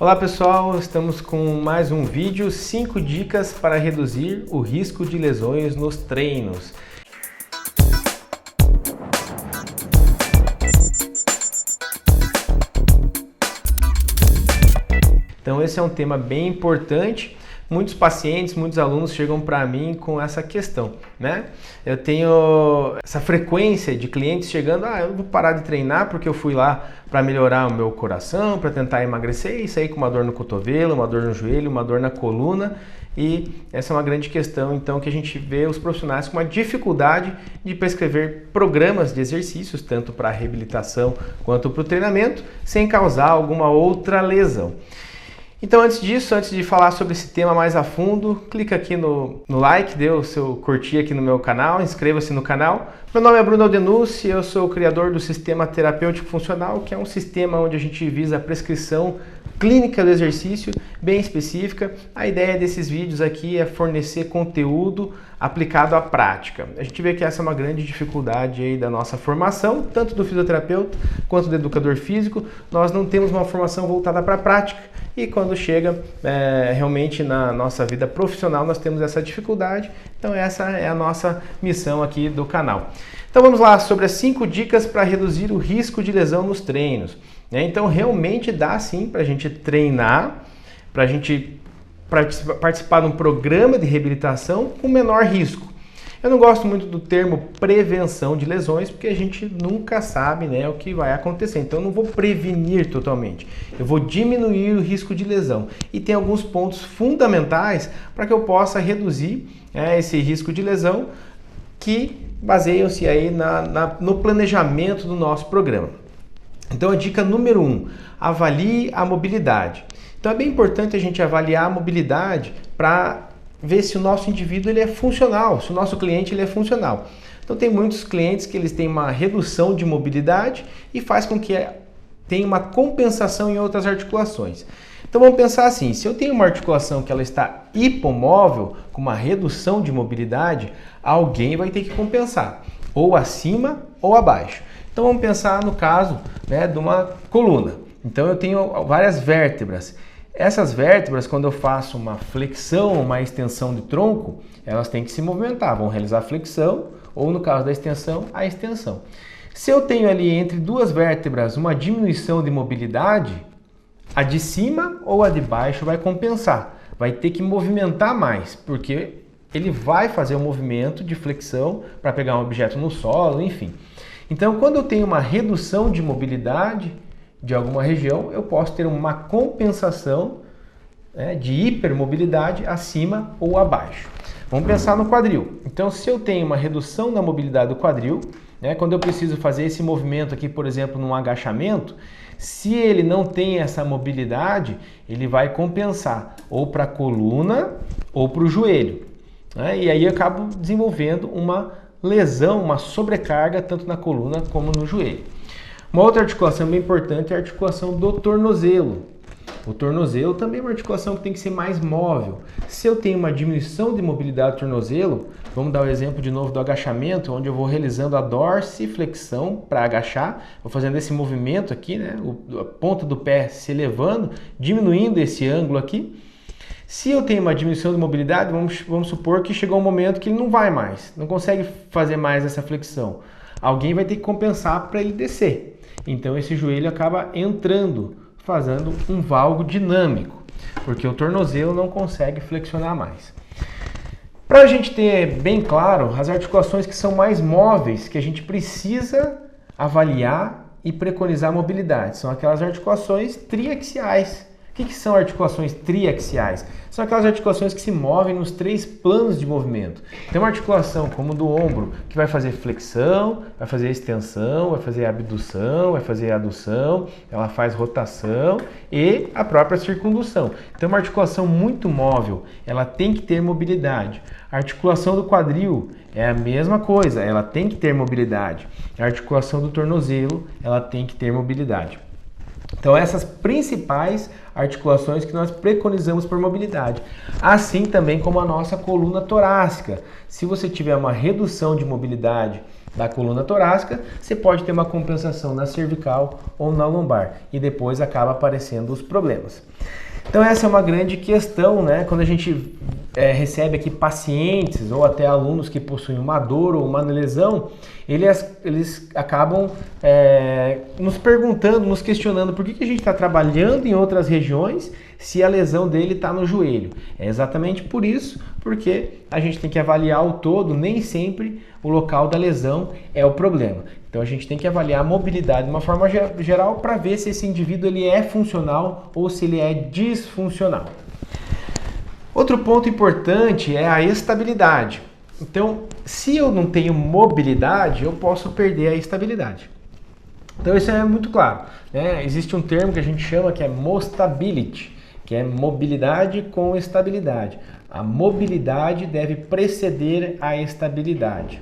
Olá pessoal, estamos com mais um vídeo, 5 dicas para reduzir o risco de lesões nos treinos. Então esse é um tema bem importante. Muitos pacientes, muitos alunos chegam para mim com essa questão, né? Eu tenho essa frequência de clientes chegando, eu vou parar de treinar porque eu fui lá para melhorar o meu coração, para tentar emagrecer e sair com uma dor no cotovelo, uma dor no joelho, uma dor na coluna. E essa é uma grande questão, então, que a gente vê os profissionais com uma dificuldade de prescrever programas de exercícios, tanto para a reabilitação quanto para o treinamento, sem causar alguma outra lesão. Então antes disso, antes de falar sobre esse tema mais a fundo, clica aqui no like, dê o seu curtir aqui no meu canal, inscreva-se no canal. Meu nome é Bruno Aldenucci, eu sou o criador do Sistema Terapêutico Funcional, que é um sistema onde a gente visa a prescrição clínica do exercício bem específica. A ideia desses vídeos aqui é fornecer conteúdo aplicado à prática. A gente vê que essa é uma grande dificuldade aí da nossa formação, tanto do fisioterapeuta quanto do educador físico. Nós não temos uma formação voltada para a prática e quando chega realmente na nossa vida profissional nós temos essa dificuldade. Então essa é a nossa missão aqui do canal. Então vamos lá sobre as 5 dicas para reduzir o risco de lesão nos treinos. Então realmente dá sim para a gente treinar, para a gente participar de um programa de reabilitação com menor risco. Eu não gosto muito do termo prevenção de lesões, porque a gente nunca sabe, né, o que vai acontecer. Então eu não vou prevenir totalmente, eu vou diminuir o risco de lesão. E tem alguns pontos fundamentais para que eu possa reduzir esse risco de lesão que baseiam-se aí no planejamento do nosso programa. Então a dica número 1, avalie a mobilidade. Então é bem importante a gente avaliar a mobilidade para ver se o nosso indivíduo ele é funcional, se o nosso cliente ele é funcional. Então tem muitos clientes que eles têm uma redução de mobilidade e faz com que tenha uma compensação em outras articulações. Então vamos pensar assim, se eu tenho uma articulação que ela está hipomóvel, com uma redução de mobilidade, alguém vai ter que compensar, ou acima ou abaixo. Então vamos pensar no caso de uma coluna. Então eu tenho várias vértebras. Essas vértebras, quando eu faço uma flexão, uma extensão de tronco, elas têm que se movimentar, vão realizar a flexão ou no caso da extensão, a extensão. Se eu tenho ali entre duas vértebras uma diminuição de mobilidade, a de cima ou a de baixo vai compensar, vai ter que movimentar mais, porque ele vai fazer um movimento de flexão para pegar um objeto no solo, enfim. Então, quando eu tenho uma redução de mobilidade de alguma região, eu posso ter uma compensação de hipermobilidade acima ou abaixo. Vamos pensar no quadril. Então, se eu tenho uma redução da mobilidade do quadril, quando eu preciso fazer esse movimento aqui, por exemplo, num agachamento, se ele não tem essa mobilidade, ele vai compensar ou para a coluna ou para o joelho. E aí eu acabo desenvolvendo uma lesão, uma sobrecarga tanto na coluna como no joelho. Uma outra articulação bem importante é a articulação do tornozelo. O tornozelo também é uma articulação que tem que ser mais móvel. Se eu tenho uma diminuição de mobilidade do tornozelo, vamos dar o exemplo de novo do agachamento, onde eu vou realizando a dorsiflexão para agachar, vou fazendo esse movimento aqui, a ponta do pé se elevando, diminuindo esse ângulo aqui. Se eu tenho uma diminuição de mobilidade, vamos supor que chegou um momento que ele não vai mais, não consegue fazer mais essa flexão. Alguém vai ter que compensar para ele descer. Então esse joelho acaba entrando, fazendo um valgo dinâmico, porque o tornozelo não consegue flexionar mais. Para a gente ter bem claro, as articulações que são mais móveis, que a gente precisa avaliar e preconizar a mobilidade, são aquelas articulações triaxiais. O que são articulações triaxiais? São aquelas articulações que se movem nos 3 planos de movimento. Tem uma articulação como do ombro que vai fazer flexão, vai fazer extensão, vai fazer abdução, vai fazer adução, ela faz rotação e a própria circundução. Então uma articulação muito móvel, ela tem que ter mobilidade. A articulação do quadril é a mesma coisa, ela tem que ter mobilidade. A articulação do tornozelo, ela tem que ter mobilidade. Então essas principais articulações que nós preconizamos por mobilidade. Assim também como a nossa coluna torácica. Se você tiver uma redução de mobilidade da coluna torácica, você pode ter uma compensação na cervical ou na lombar e depois acaba aparecendo os problemas. Então essa é uma grande questão, né? Quando a gente recebe aqui pacientes ou até alunos que possuem uma dor ou uma lesão, eles acabam nos perguntando, nos questionando por que a gente está trabalhando em outras regiões se a lesão dele está no joelho. É exatamente por isso, porque a gente tem que avaliar o todo, nem sempre o local da lesão é o problema. Então a gente tem que avaliar a mobilidade de uma forma geral para ver se esse indivíduo ele é funcional ou se ele é disfuncional. Outro ponto importante é a estabilidade. Então, se eu não tenho mobilidade, eu posso perder a estabilidade. Então isso é muito claro, né? Existe um termo que a gente chama que é mostability, que é mobilidade com estabilidade. A mobilidade deve preceder a estabilidade.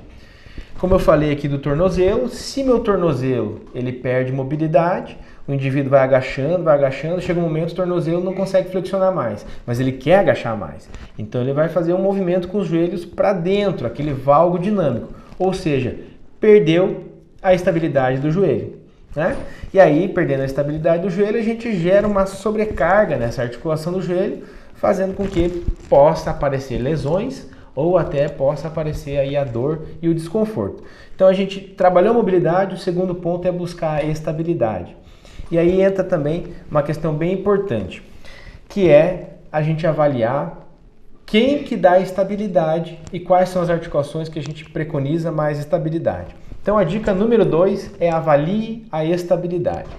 Como eu falei aqui do tornozelo, se meu tornozelo ele perde mobilidade, o indivíduo vai agachando, chega um momento que o tornozelo não consegue flexionar mais, mas ele quer agachar mais. Então ele vai fazer um movimento com os joelhos para dentro, aquele valgo dinâmico, ou seja, perdeu a estabilidade do joelho, né? E aí, perdendo a estabilidade do joelho, a gente gera uma sobrecarga nessa articulação do joelho, fazendo com que possa aparecer lesões ou até possa aparecer aí a dor e o desconforto. Então a gente trabalhou a mobilidade, o segundo ponto é buscar a estabilidade. E aí entra também uma questão bem importante, que é a gente avaliar quem que dá estabilidade e quais são as articulações que a gente preconiza mais estabilidade. Então a dica número 2 é avalie a estabilidade.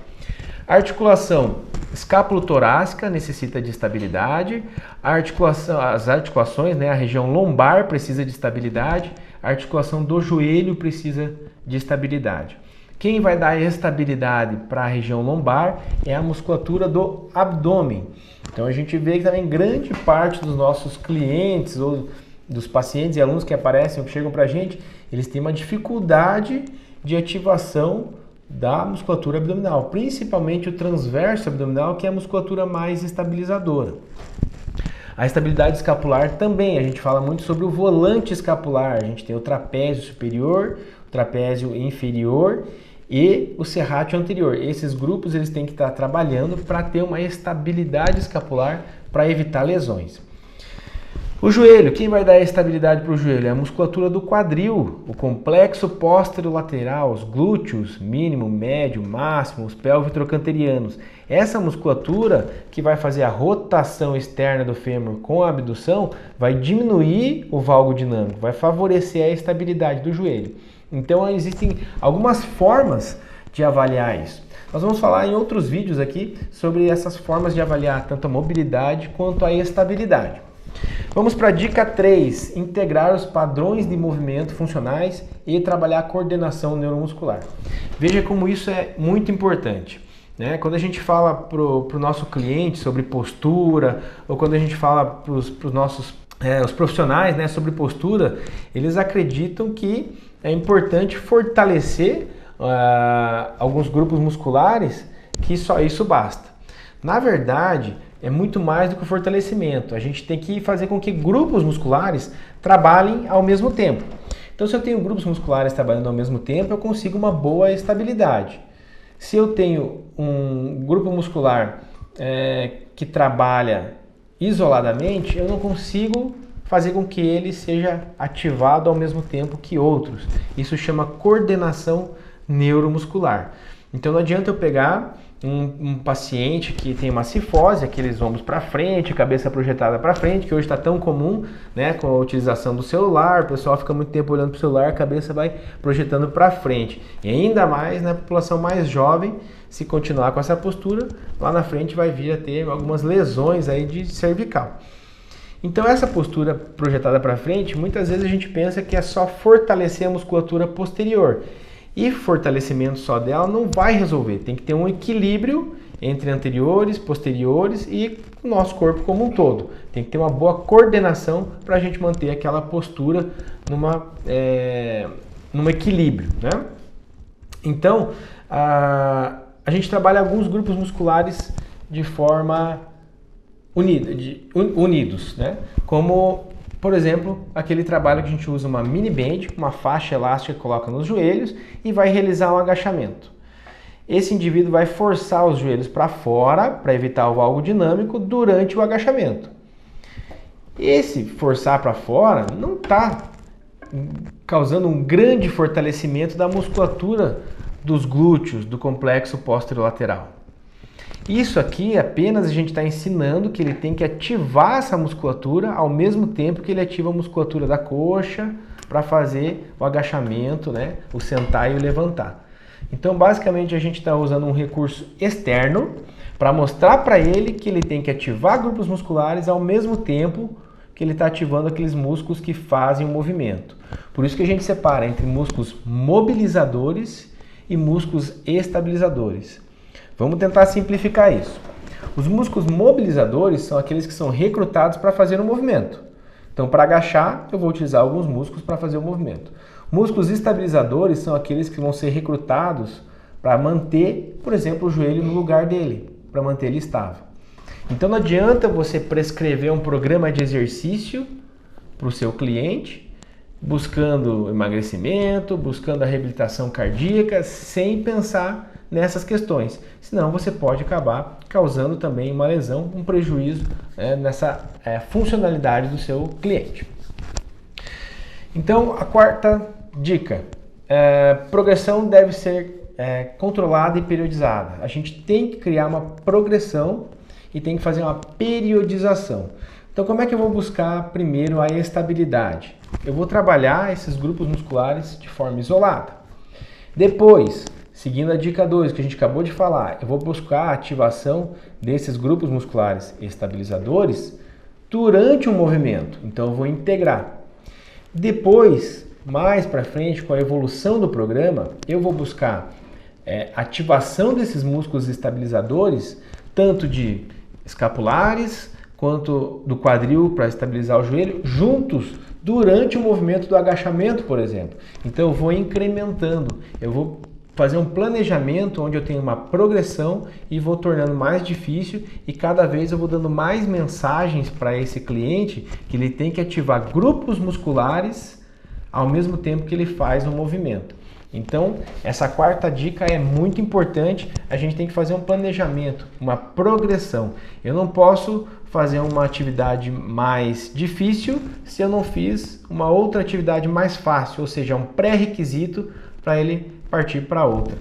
A articulação escápulo-torácica necessita de estabilidade, as articulações, né, a região lombar precisa de estabilidade, a articulação do joelho precisa de estabilidade. Quem vai dar estabilidade para a região lombar é a musculatura do abdômen. Então a gente vê que também grande parte dos nossos clientes ou dos pacientes e alunos que aparecem, que chegam para a gente, eles têm uma dificuldade de ativação da musculatura abdominal, principalmente o transverso abdominal, que é a musculatura mais estabilizadora. A estabilidade escapular também, a gente fala muito sobre o volante escapular, a gente tem o trapézio superior, o trapézio inferior e o serrátil anterior. Esses grupos eles têm que estar trabalhando para ter uma estabilidade escapular para evitar lesões. O joelho, quem vai dar estabilidade para o joelho? É a musculatura do quadril, o complexo póstero-lateral, os glúteos, mínimo, médio, máximo, os pelvitrocanterianos. Essa musculatura que vai fazer a rotação externa do fêmur com a abdução vai diminuir o valgo dinâmico, vai favorecer a estabilidade do joelho. Então existem algumas formas de avaliar isso. Nós vamos falar em outros vídeos aqui sobre essas formas de avaliar tanto a mobilidade quanto a estabilidade. Vamos para a dica 3, integrar os padrões de movimento funcionais e trabalhar a coordenação neuromuscular. Veja como isso é muito importante, né? Quando a gente fala para o nosso cliente sobre postura, ou quando a gente fala para os nossos os profissionais, né, sobre postura, eles acreditam que é importante fortalecer alguns grupos musculares, que só isso basta. Na verdade, é muito mais do que o fortalecimento. A gente tem que fazer com que grupos musculares trabalhem ao mesmo tempo. Então, se eu tenho grupos musculares trabalhando ao mesmo tempo, eu consigo uma boa estabilidade. Se eu tenho um grupo muscular que trabalha isoladamente, eu não consigo fazer com que ele seja ativado ao mesmo tempo que outros. Isso chama coordenação neuromuscular. Então, não adianta eu pegar um paciente que tem uma cifose, aqueles ombros para frente, cabeça projetada para frente, que hoje está tão comum, né, com a utilização do celular, o pessoal fica muito tempo olhando para o celular, a cabeça vai projetando para frente. E ainda mais na população mais jovem, se continuar com essa postura, lá na frente vai vir a ter algumas lesões aí de cervical. Então essa postura projetada para frente, muitas vezes a gente pensa que é só fortalecer a musculatura posterior. E fortalecimento só dela não vai resolver, tem que ter um equilíbrio entre anteriores, posteriores e o nosso corpo como um todo. Tem que ter uma boa coordenação para a gente manter aquela postura num equilíbrio, né? Então, a gente trabalha alguns grupos musculares de forma unidos, né? Como Por exemplo, aquele trabalho que a gente usa uma mini band, uma faixa elástica que coloca nos joelhos e vai realizar um agachamento. Esse indivíduo vai forçar os joelhos para fora para evitar o valgo dinâmico durante o agachamento. Esse forçar para fora não está causando um grande fortalecimento da musculatura dos glúteos, do complexo posterolateral. Isso aqui apenas a gente está ensinando que ele tem que ativar essa musculatura ao mesmo tempo que ele ativa a musculatura da coxa para fazer o agachamento, né? O sentar e o levantar. Então, basicamente, a gente está usando um recurso externo para mostrar para ele que ele tem que ativar grupos musculares ao mesmo tempo que ele está ativando aqueles músculos que fazem o movimento. Por isso que a gente separa entre músculos mobilizadores e músculos estabilizadores. Vamos tentar simplificar isso. Os músculos mobilizadores são aqueles que são recrutados para fazer o movimento. Então, para agachar, eu vou utilizar alguns músculos para fazer o movimento. Músculos estabilizadores são aqueles que vão ser recrutados para manter, por exemplo, o joelho no lugar dele, para manter ele estável. Então, não adianta você prescrever um programa de exercício para o seu cliente, buscando emagrecimento, buscando a reabilitação cardíaca, sem pensar nessas questões, senão você pode acabar causando também uma lesão, um prejuízo nessa funcionalidade do seu cliente. Então, a quarta dica, progressão deve ser controlada e periodizada. A gente tem que criar uma progressão e tem que fazer uma periodização. Então, como é que eu vou buscar primeiro a estabilidade? Eu vou trabalhar esses grupos musculares de forma isolada. Depois, seguindo a dica 2 que a gente acabou de falar, eu vou buscar a ativação desses grupos musculares estabilizadores durante o movimento. Então eu vou integrar. Depois, mais para frente, com a evolução do programa, eu vou buscar ativação desses músculos estabilizadores, tanto de escapulares quanto do quadril para estabilizar o joelho, juntos durante o movimento do agachamento, por exemplo. Então eu vou incrementando, eu vou fazer um planejamento onde eu tenho uma progressão e vou tornando mais difícil e cada vez eu vou dando mais mensagens para esse cliente que ele tem que ativar grupos musculares ao mesmo tempo que ele faz o movimento. Então, essa quarta dica é muito importante, a gente tem que fazer um planejamento, uma progressão. Eu não posso fazer uma atividade mais difícil se eu não fiz uma outra atividade mais fácil, ou seja, um pré-requisito para ele partir para outra.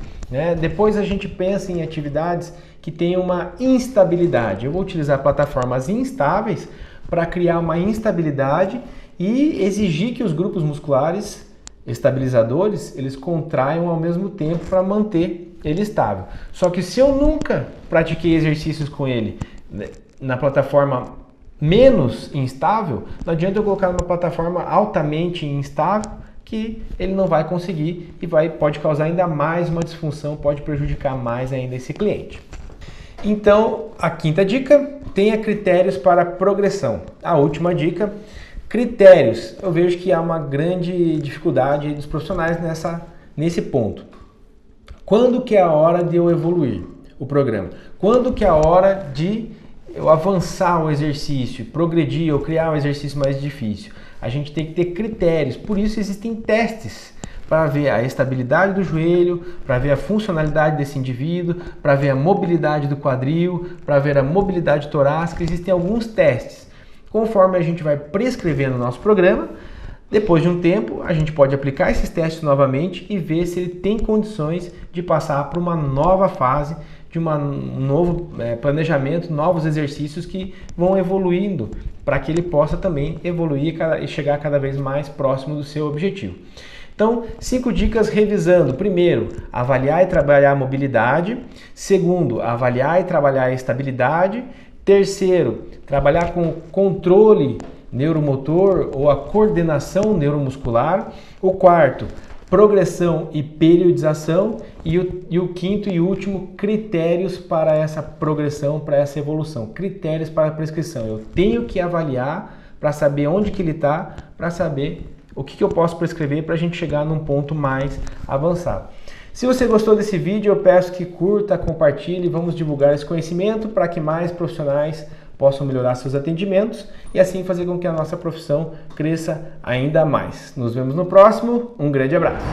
Depois a gente pensa em atividades que têm uma instabilidade. Eu vou utilizar plataformas instáveis para criar uma instabilidade e exigir que os grupos musculares estabilizadores eles contraiam ao mesmo tempo para manter ele estável. Só que se eu nunca pratiquei exercícios com ele na plataforma menos instável, não adianta eu colocar numa plataforma altamente instável que ele não vai conseguir e pode causar ainda mais uma disfunção, pode prejudicar mais ainda esse cliente. Então, a quinta dica, tenha critérios para progressão. A última dica, critérios. Eu vejo que há uma grande dificuldade dos profissionais nesse ponto. Quando que é a hora de eu evoluir o programa? Quando que é a hora de eu avançar o exercício, progredir ou criar um exercício mais difícil? A gente tem que ter critérios, por isso existem testes para ver a estabilidade do joelho, para ver a funcionalidade desse indivíduo, para ver a mobilidade do quadril, para ver a mobilidade torácica. Existem alguns testes. Conforme a gente vai prescrevendo o nosso programa, depois de um tempo a gente pode aplicar esses testes novamente e ver se ele tem condições de passar para uma nova fase, de um novo planejamento, novos exercícios que vão evoluindo para que ele possa também evoluir e chegar cada vez mais próximo do seu objetivo. Então, 5 dicas revisando. Primeiro, avaliar e trabalhar a mobilidade. Segundo, avaliar e trabalhar a estabilidade. Terceiro, trabalhar com o controle neuromotor ou a coordenação neuromuscular. O quarto, progressão e periodização. E o quinto e último, critérios para essa progressão, para essa evolução. Critérios para a prescrição. Eu tenho que avaliar para saber onde que ele está, para saber o que eu posso prescrever para a gente chegar num ponto mais avançado. Se você gostou desse vídeo, eu peço que curta, compartilhe, vamos divulgar esse conhecimento para que mais profissionais possam melhorar seus atendimentos e assim fazer com que a nossa profissão cresça ainda mais. Nos vemos no próximo, um grande abraço!